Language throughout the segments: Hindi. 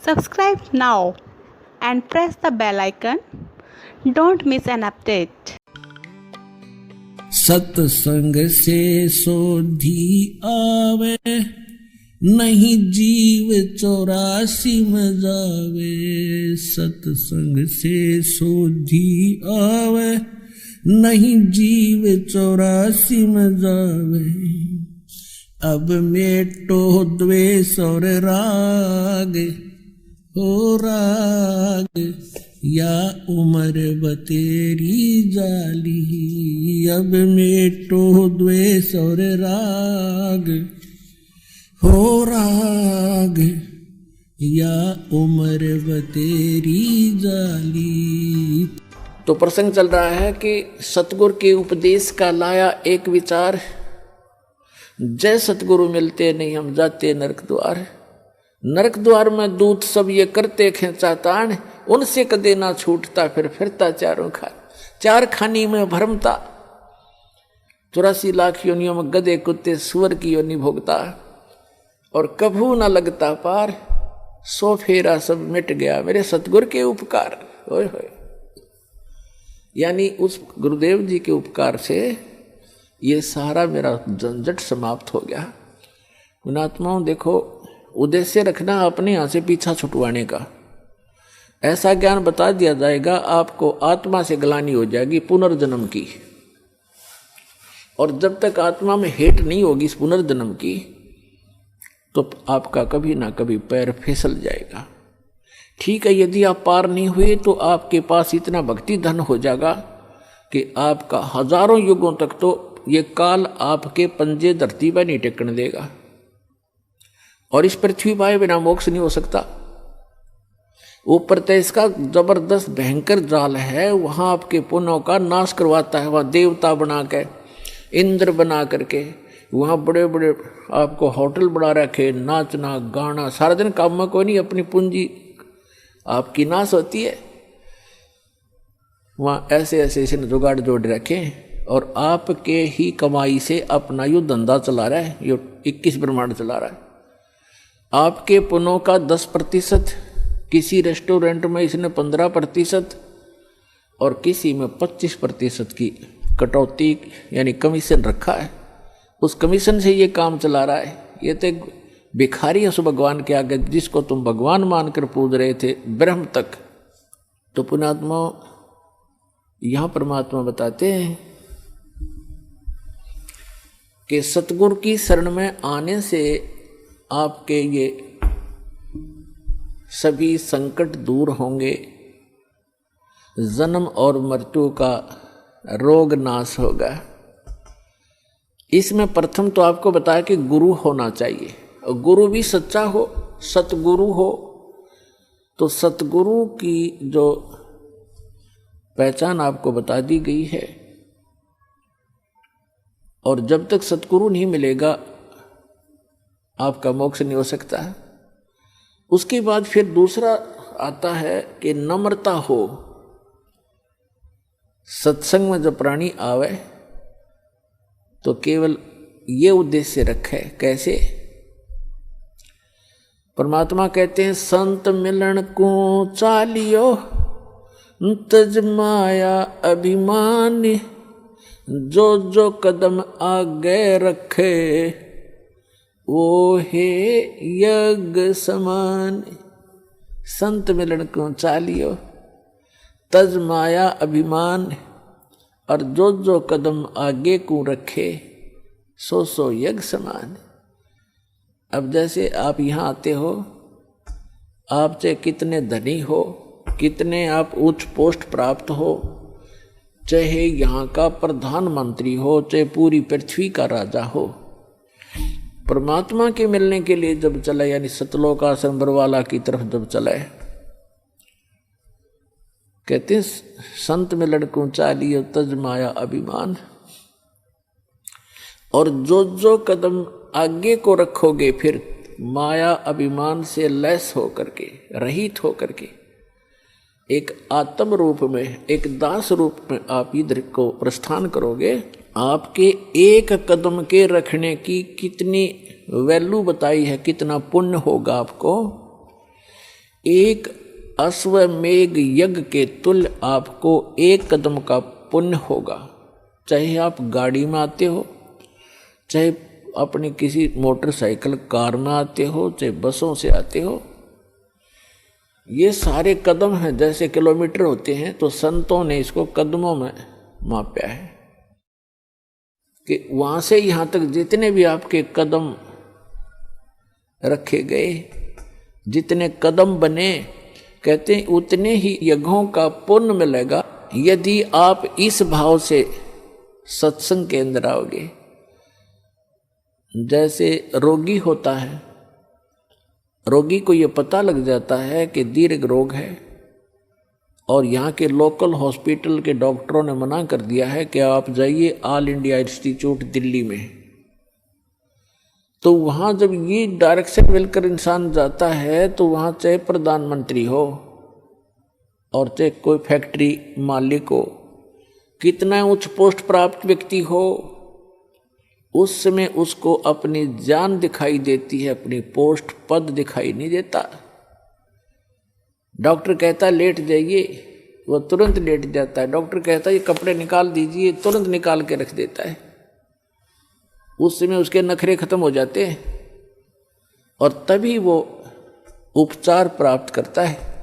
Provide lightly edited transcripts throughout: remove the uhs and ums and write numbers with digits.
Subscribe now and press the bell icon. Don't miss an update. सत्संग से सोधी आवे, नहीं जीव 84 में जावे। सत्संग से सोधी आवे, नहीं जीव 84 में जावे। अब मेटो द्वेष और राग हो राग, या उम्र बतेरी जाली। अब मेटो द्वेष और राग हो राग, या उम्र बतेरी जाली। तो प्रसंग चल रहा है कि सतगुरु के उपदेश का लाया एक विचार, जय सतगुरु मिलते नहीं हम जाते नरक द्वार। नरक द्वार में दूत सब ये करते खेचा तान, उनसे कदे ना छूटता फिरता चारों खान। चार खानी में भरमता, 84 लाख योनियों में गधे कुत्ते सुअर की योनि भोगता, और कभू ना लगता पार। 100 फेरा सब मिट गया मेरे सतगुरु के उपकार। होय होय, यानी उस गुरुदेव जी के उपकार से ये सारा मेरा झंझट समाप्त हो गया। पुणात्माओं देखो, उद्देश्य रखना अपने यहाँ से पीछा छुटवाने का। ऐसा ज्ञान बता दिया जाएगा, आपको आत्मा से ग्लानि हो जाएगी पुनर्जन्म की, और जब तक आत्मा में हेट नहीं होगी इस पुनर्जन्म की, तो आपका कभी ना कभी पैर फिसल जाएगा। ठीक है, यदि आप पार नहीं हुए तो आपके पास इतना भक्ति धन हो जाएगा कि आपका हजारों युगों तक तो ये काल आपके पंजे धरती पर नहीं टेकने देगा, और इस पृथ्वी पर बिना मोक्ष नहीं हो सकता। ऊपर तो इसका जबरदस्त भयंकर जाल है, वहां आपके पुण्यों का नाश करवाता है। वहां देवता बना के, इंद्र बना करके, वहां बड़े बड़े आपको होटल बना रखे, नाचना गाना सारा दिन, काम में कोई नहीं, अपनी पूंजी आपकी नाश होती है। वहां ऐसे ऐसे ऐसे जुगाड़ जोड़ रखे, और आपके ही कमाई से अपना यो धंधा चला रहा है, यो 21 ब्रह्मांड चला रहा है। आपके पुण्यों का 10%, किसी रेस्टोरेंट में इसने 15%, और किसी में 25% की कटौती यानी कमीशन रखा है। उस कमीशन से ये काम चला रहा है। ये तो भिखारी है उस भगवान के आगे, जिसको तुम भगवान मानकर पूज रहे थे ब्रह्म तक। तो पुणात्मा यहां परमात्मा बताते हैं कि सतगुरु की शरण में आने से आपके ये सभी संकट दूर होंगे, जन्म और मृत्यु का रोग नाश होगा। इसमें प्रथम तो आपको बताया कि गुरु होना चाहिए, और गुरु भी सच्चा हो, सतगुरु हो। तो सतगुरु की जो पहचान आपको बता दी गई है, और जब तक सतगुरु नहीं मिलेगा आपका मोक्ष नहीं हो सकता है। उसके बाद फिर दूसरा आता है कि नम्रता हो। सत्संग में जब प्राणी आवे तो केवल ये उद्देश्य रखे। कैसे? परमात्मा कहते हैं, संत मिलन को चालियो, तज माया अभिमान, जो जो कदम आगे रखे, वो हे यज्ञ समान। संत मिलन को चालियो, तज माया अभिमान, और जो जो कदम आगे को रखे, सो सो यज्ञ समान। अब जैसे आप यहाँ आते हो, आप चाहे कितने धनी हो, कितने आप उच्च पोस्ट प्राप्त हो, चाहे यहाँ का प्रधानमंत्री हो, चाहे पूरी पृथ्वी का राजा हो, परमात्मा के मिलने के लिए जब चले, यानी सतलोक आश्रम बरवाला की तरफ जब चले, कहते हैं संत मिलन को चालियो, तज माया अभिमान। और जो जो कदम आगे को रखोगे, फिर माया अभिमान से लैस होकर के, रहित होकर के, एक आत्म रूप में, एक दास रूप में आप इधर को प्रस्थान करोगे। आपके एक कदम के रखने की कितनी वैल्यू बताई है, कितना पुण्य होगा आपको। एक अश्वमेघ यज्ञ के तुल्य आपको एक कदम का पुण्य होगा। चाहे आप गाड़ी में आते हो, चाहे अपनी किसी मोटरसाइकिल कार में आते हो, चाहे बसों से आते हो, ये सारे कदम हैं, जैसे किलोमीटर होते हैं, तो संतों ने इसको कदमों में मापा है कि वहां से यहां तक जितने भी आपके कदम रखे गए, जितने कदम बने, कहते हैं उतने ही यज्ञों का पुण्य मिलेगा यदि आप इस भाव से सत्संग के अंदर आओगे। जैसे रोगी होता है, रोगी को यह पता लग जाता है कि दीर्घ रोग है और यहाँ के लोकल हॉस्पिटल के डॉक्टरों ने मना कर दिया है कि आप जाइए ऑल इंडिया इंस्टीट्यूट दिल्ली में। तो वहाँ जब ये डायरेक्शन मिलकर इंसान जाता है तो वहाँ चाहे प्रधानमंत्री हो और चाहे कोई फैक्ट्री मालिक हो, कितना उच्च पोस्ट प्राप्त व्यक्ति हो, उस समय उसको अपनी जान दिखाई देती है, अपनी पोस्ट पद दिखाई नहीं देता। डॉक्टर कहता लेट जाइए, वो तुरंत लेट जाता है। डॉक्टर कहता ये कपड़े निकाल दीजिए, तुरंत निकाल के रख देता है। उस समय उसके नखरे खत्म हो जाते हैं और तभी वो उपचार प्राप्त करता है।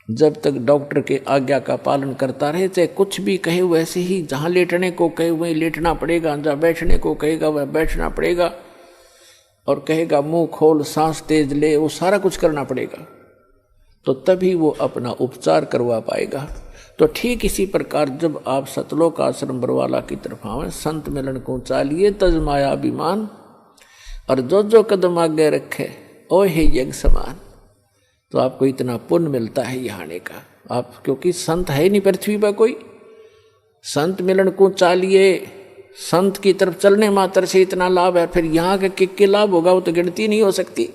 जब तक डॉक्टर के आज्ञा का पालन करता रहे, चाहे कुछ भी कहे वैसे ही, जहाँ लेटने को कहे वहीं लेटना पड़ेगा, जहाँ बैठने को कहेगा वह बैठना पड़ेगा, और कहेगा मुंह खोल, सांस तेज ले, वो सारा कुछ करना पड़ेगा, तो तभी वो अपना उपचार करवा पाएगा। तो ठीक इसी प्रकार जब आप सतलोक आश्रम बरवाला की तरफ आवे, संत मिलन को चालिए तज माया अभिमान, और जो जो कदम आगे रखे ओ हे यज्ञ समान, तो आपको इतना पुण्य मिलता है यहाँ आने का। आप क्योंकि संत है नहीं पृथ्वी पर कोई, संत मिलन को चालिए, संत की तरफ चलने मात्र से इतना लाभ है, फिर यहाँ के लाभ होगा वो तो गिनती नहीं हो सकती।